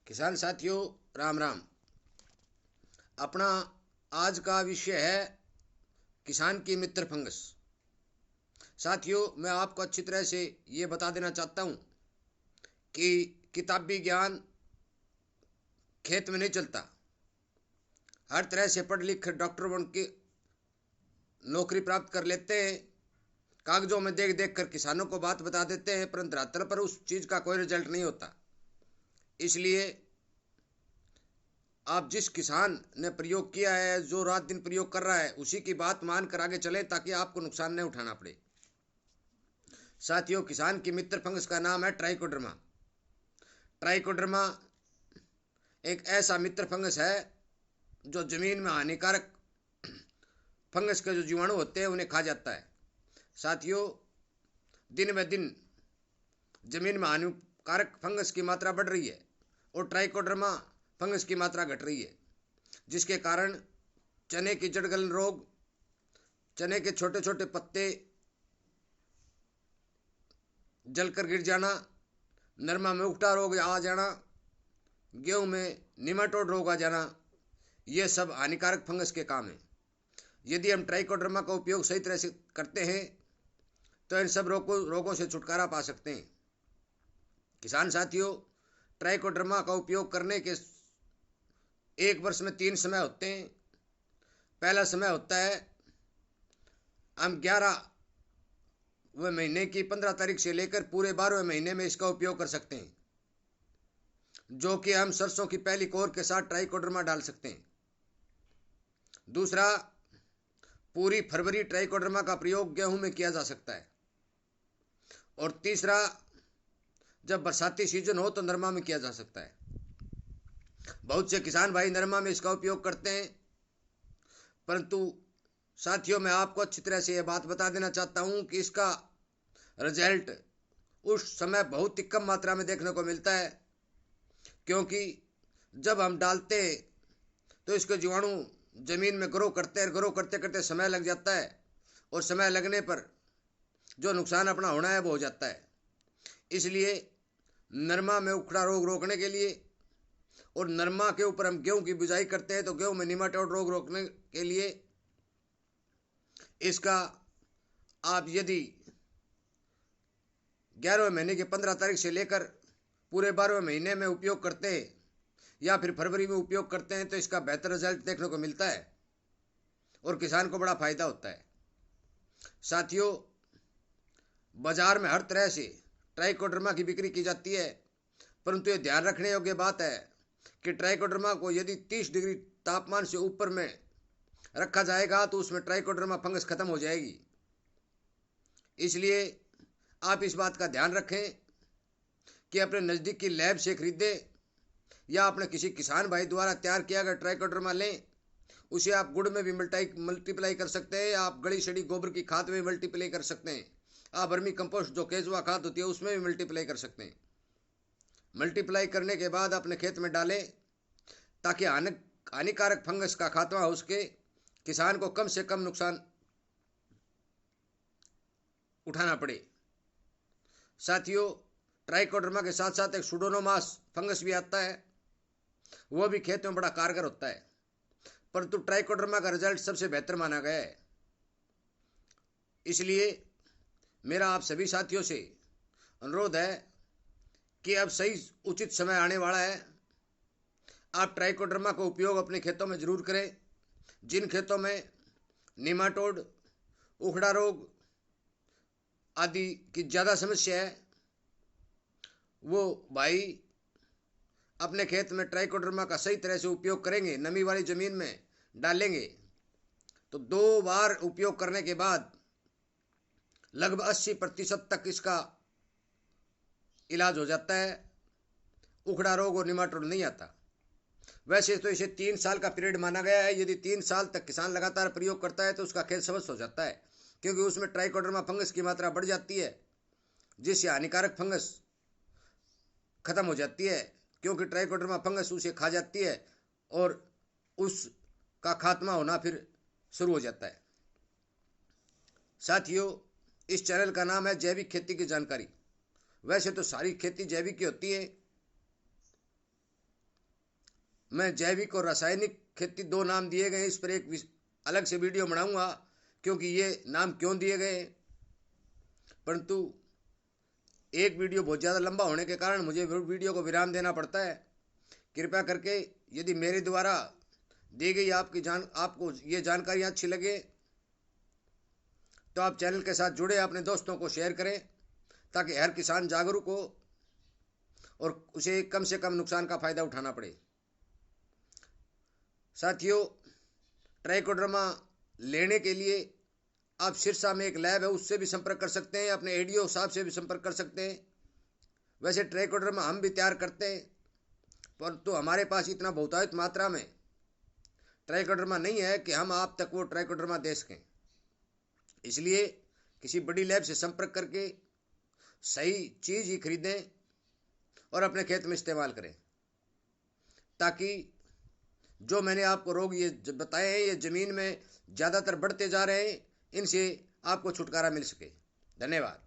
किसान साथियों, राम राम। अपना आज का विषय है किसान की मित्र फंगस। साथियों, मैं आपको अच्छी तरह से ये बता देना चाहता हूँ कि किताबी ज्ञान खेत में नहीं चलता। हर तरह से पढ़ लिख डॉक्टर बन के नौकरी प्राप्त कर लेते हैं, कागजों में देख देख कर किसानों को बात बता देते हैं, परंतु धरातल पर उस चीज़ का कोई रिजल्ट नहीं होता। इसलिए आप जिस किसान ने प्रयोग किया है, जो रात दिन प्रयोग कर रहा है, उसी की बात मान कर आगे चलें ताकि आपको नुकसान नहीं उठाना पड़े। साथियों, किसान की मित्र फंगस का नाम है ट्राइकोडर्मा। ट्राइकोडर्मा एक ऐसा मित्र फंगस है जो जमीन में हानिकारक फंगस के जो जीवाणु होते हैं उन्हें खा जाता है। साथियों, दिन ब दिन जमीन में हानिकारक फंगस की मात्रा बढ़ रही है और ट्राइकोडर्मा फंगस की मात्रा घट रही है, जिसके कारण चने की जड़ गलन रोग, चने के छोटे छोटे पत्ते जलकर गिर जाना, नरमा में उकटा रोग आ जाना, गेहूं में निमाटोड रोग आ जाना, ये सब हानिकारक फंगस के काम हैं। यदि हम ट्राइकोडर्मा का उपयोग सही तरह से करते हैं तो इन सब रोगों से छुटकारा पा सकते हैं। किसान साथियों, ट्राइकोडर्मा का उपयोग करने के एक वर्ष में 3 समय होते हैं। पहला समय होता है, हम 11वें महीने की 15 तारीख से लेकर पूरे 12वें महीने में इसका उपयोग कर सकते हैं, जो कि हम सरसों की पहली कोर के साथ ट्राइकोडर्मा डाल सकते हैं। दूसरा, पूरी फरवरी ट्राइकोडर्मा का प्रयोग गेहूं में किया जा सकता है। और तीसरा, जब बरसाती सीजन हो तो नरमा में किया जा सकता है। बहुत से किसान भाई नरमा में इसका उपयोग करते हैं, परंतु साथियों, मैं आपको अच्छी तरह से यह बात बता देना चाहता हूं कि इसका रिजल्ट उस समय बहुत ही कम मात्रा में देखने को मिलता है, क्योंकि जब हम डालते तो इसके जीवाणु जमीन में ग्रो करते करते समय लग जाता है, और समय लगने पर जो नुकसान अपना होना है वो हो जाता है। इसलिए नरमा में उखड़ा रोग रोकने के लिए, और नरमा के ऊपर हम गेहूं की बुआई करते हैं तो गेहूं में निमाटोड रोग रोकने के लिए इसका आप यदि 11वें महीने की 15 तारीख से लेकर पूरे 12वें महीने में उपयोग करते हैं या फिर फरवरी में उपयोग करते हैं तो इसका बेहतर रिजल्ट देखने को मिलता है और किसान को बड़ा फायदा होता है। साथियों, बाजार में हर तरह से ट्राइकोडर्मा की बिक्री की जाती है, परंतु ये ध्यान रखने योग्य बात है कि ट्राइकोडर्मा को यदि 30 डिग्री तापमान से ऊपर में रखा जाएगा तो उसमें ट्राइकोडर्मा फंगस खत्म हो जाएगी। इसलिए आप इस बात का ध्यान रखें कि अपने नज़दीक की लैब से खरीदें या अपने किसी किसान भाई द्वारा तैयार किया गया ट्राइकोडर्मा लें। उसे आप गुड़ में भी मल्टीप्लाई कर सकते हैं, आप गड़ी सड़ी गोबर की खाद में मल्टीप्लाई कर सकते हैं, आप वर्मी कंपोस्ट जो केचुआ खाद होती है उसमें भी मल्टीप्लाई कर सकते हैं। मल्टीप्लाई करने के बाद अपने खेत में डालें ताकि हानिकारक फंगस का खात्मा हो सके, किसान को कम से कम नुकसान उठाना पड़े। साथियों, ट्राइकोडर्मा के साथ साथ एक सुडोमोनास फंगस भी आता है, वह भी खेत में बड़ा कारगर होता है, परंतु ट्राइकोडर्मा का रिजल्ट सबसे बेहतर माना गया है। इसलिए मेरा आप सभी साथियों से अनुरोध है कि अब सही उचित समय आने वाला है, आप ट्राइकोडर्मा का उपयोग अपने खेतों में जरूर करें। जिन खेतों में निमाटोड, उखड़ा रोग आदि की ज़्यादा समस्या है, वो भाई अपने खेत में ट्राइकोडर्मा का सही तरह से उपयोग करेंगे, नमी वाली ज़मीन में डालेंगे तो 2 बार उपयोग करने के बाद लगभग 80% तक इसका इलाज हो जाता है, उखड़ा रोग और निमाटोड नहीं आता। वैसे तो इसे 3 साल का पीरियड माना गया है। यदि 3 साल तक किसान लगातार प्रयोग करता है तो उसका खेत स्वस्थ हो जाता है, क्योंकि उसमें ट्राइकोडर्मा फंगस की मात्रा बढ़ जाती है, जिससे हानिकारक फंगस खत्म हो जाती है, क्योंकि ट्राइकोडर्मा फंगस उसे खा जाती है और उसका खात्मा होना फिर शुरू हो जाता है। साथियों, इस चैनल का नाम है जैविक खेती की जानकारी। वैसे तो सारी खेती जैविक की होती है, मैं जैविक और रासायनिक खेती दो नाम दिए गए, इस पर एक अलग से वीडियो बनाऊंगा क्योंकि ये नाम क्यों दिए गए। परंतु एक वीडियो बहुत ज़्यादा लंबा होने के कारण मुझे वीडियो को विराम देना पड़ता है। कृपया करके यदि मेरे द्वारा दी गई आपको ये जानकारियाँ अच्छी लगे तो आप चैनल के साथ जुड़े, अपने दोस्तों को शेयर करें ताकि हर किसान जागरूक हो और उसे कम से कम नुकसान का फ़ायदा उठाना पड़े। साथियों, ट्राइकोडर्मा लेने के लिए आप सिरसा में एक लैब है, उससे भी संपर्क कर सकते हैं, अपने एडीओ साहब से भी संपर्क कर सकते हैं। वैसे ट्राइकोडर्मा हम भी तैयार करते हैं, परंतु हमारे पास इतना बहुतायत मात्रा में ट्राइकोडर्मा नहीं है कि हम आप तक वो ट्राइकोडर्मा दे सकें। इसलिए किसी बड़ी लैब से संपर्क करके सही चीज़ ही खरीदें और अपने खेत में इस्तेमाल करें, ताकि जो मैंने आपको रोग ये बताए हैं ये ज़मीन में ज़्यादातर बढ़ते जा रहे हैं, इनसे आपको छुटकारा मिल सके। धन्यवाद।